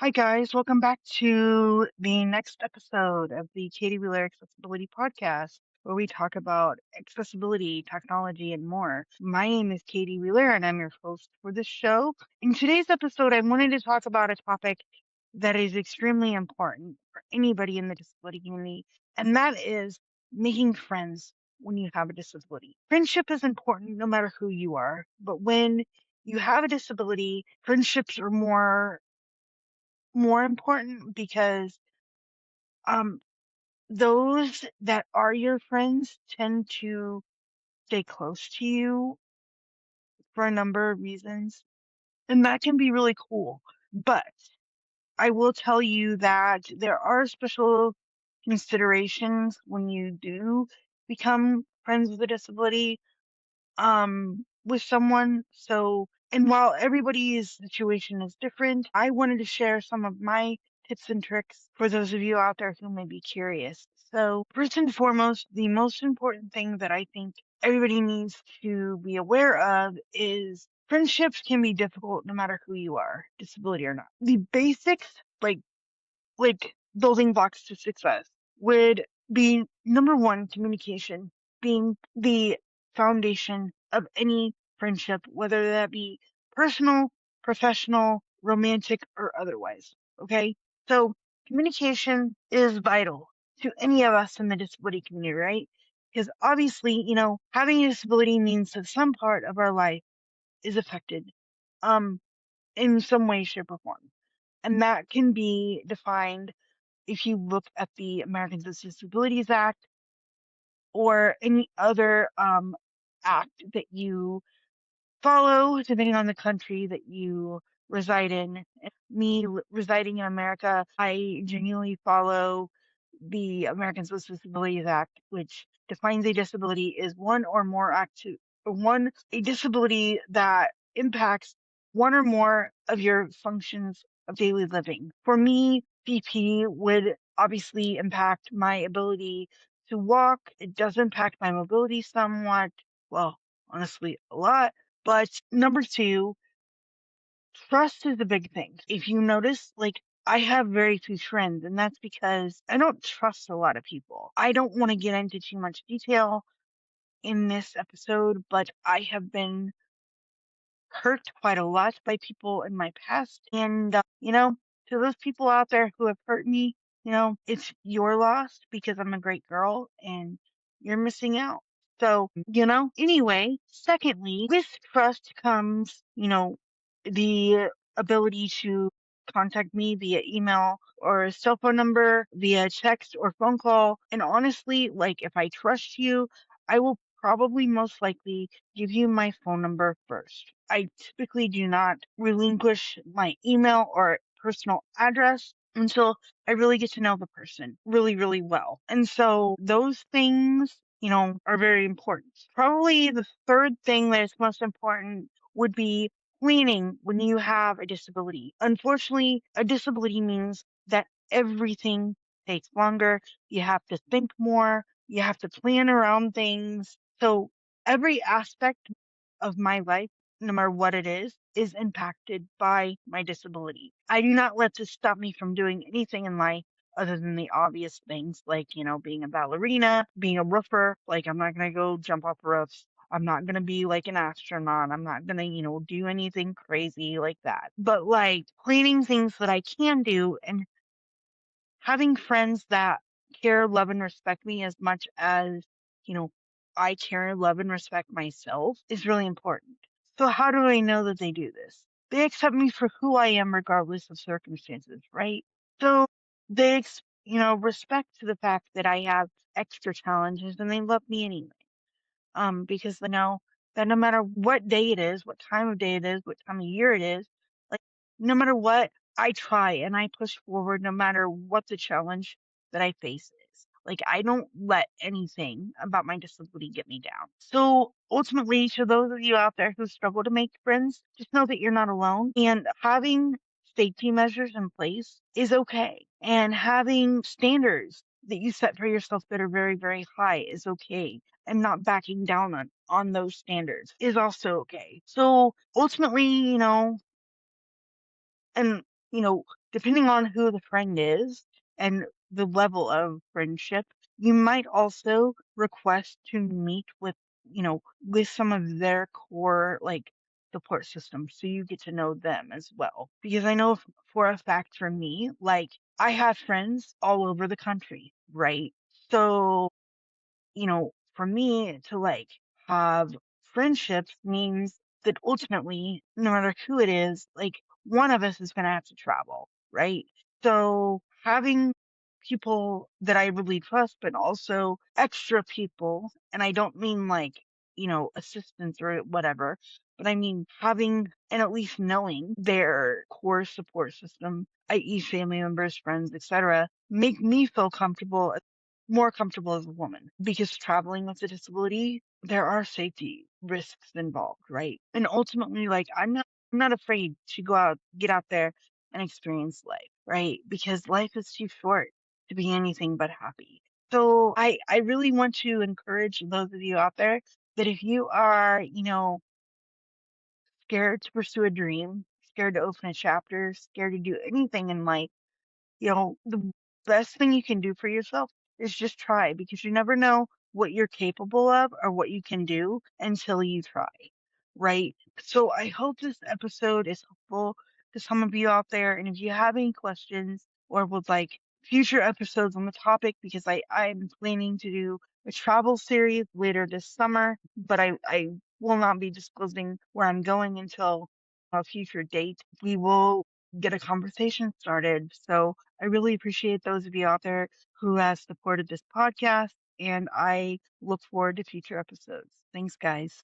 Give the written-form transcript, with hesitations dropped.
Hi, guys. Welcome back to the next episode of the Katie Wheeler Accessibility Podcast, where we talk about accessibility, technology, and more. My name is Katie Wheeler, and I'm your host for this show. In today's episode, I wanted to talk about a topic that is extremely important for anybody in the disability community, and that is making friends when you have a disability. Friendship is important no matter who you are, but when you have a disability, friendships are more important because um those that are your friends tend to stay close to you for a number of reasons, and that can be really cool. But I will tell you that there are special considerations when you do become friends with a disability with someone. So, and while everybody's situation is different, I wanted to share some of my tips and tricks for those of you out there who may be curious. So, first and foremost, the most important thing that I think everybody needs to be aware of is friendships can be difficult no matter who you are, disability or not. The basics, like building blocks to success would be number one, communication being the foundation of any friendship, whether that be personal, professional, romantic, or otherwise. Okay. So communication is vital to any of us in the disability community, right? Because obviously, having a disability means that some part of our life is affected, um, in some way, shape, or form. And that can be defined if you look at the Americans with Disabilities Act or any other act that you follow, depending on the country that you reside in. Me residing in America, I genuinely follow the Americans with Disabilities Act, which defines a disability as one or more a disability that impacts one or more of your functions of daily living. For me, BP would obviously impact my ability to walk. It does impact my mobility somewhat. Well, honestly, a lot. But number two, trust is a big thing. If you notice, like, I have very few friends, and that's because I don't trust a lot of people. I don't want to get into too much detail in this episode, but I have been hurt quite a lot by people in my past. And, to those people out there who have hurt me, it's your loss because I'm a great girl and you're missing out. So, anyway, secondly, with trust comes, the ability to contact me via email or cell phone number, via text or phone call. And honestly, like if I trust you, I will probably most likely give you my phone number first. I typically do not relinquish my email or personal address until I really get to know the person really, really well. And so those things, are very important. Probably the third thing that is most important would be planning when you have a disability. Unfortunately, a disability means that everything takes longer. You have to think more. You have to plan around things. So every aspect of my life, no matter what it is impacted by my disability. I do not let this stop me from doing anything in life other than the obvious things like, being a ballerina, being a roofer. Like, I'm not going to go jump off roofs. I'm not going to be like an astronaut. I'm not going to, do anything crazy like that. But like planning things that I can do and having friends that care, love, and respect me as much as, you know, I care, love, and respect myself is really important. So how do I know that they do this? They accept me for who I am regardless of circumstances, right? So respect to the fact that I have extra challenges and they love me anyway, because they know that no matter what day it is, what time of day it is, what time of year it is, like no matter what, I try and I push forward no matter what the challenge that I face is. Like I don't let anything about my disability get me down. So ultimately, to those of you out there who struggle to make friends, just know that you're not alone. And having safety measures in place is okay. And having standards that you set for yourself that are very, very high is okay, and not backing down on those standards is also okay. So ultimately, and depending on who the friend is and the level of friendship, you might also request to meet with, with some of their core, like, support system so you get to know them as well. Because I know for a fact for me, like, I have friends all over the country, right? So, for me to like have friendships means that ultimately, no matter who it is, like one of us is going to have to travel, right? So having people that I really trust, but also extra people, and I don't mean like, assistants or whatever, but I mean having and at least knowing their core support system, i.e. family members, friends, etc., make me feel more comfortable as a woman because traveling with a disability, there are safety risks involved, right? And ultimately, like I'm not afraid to get out there and experience life, right? Because life is too short to be anything but happy. So I really want to encourage those of you out there that if you are, scared to pursue a dream, scared to open a chapter, scared to do anything in life, the best thing you can do for yourself is just try because you never know what you're capable of or what you can do until you try, right? So I hope this episode is helpful to some of you out there. And if you have any questions or would like future episodes on the topic, because I'm planning to do a travel series later this summer, but I will not be disclosing where I'm going until a future date. We will get a conversation started. So I really appreciate those of you out there who has supported this podcast, and I look forward to future episodes. Thanks, guys.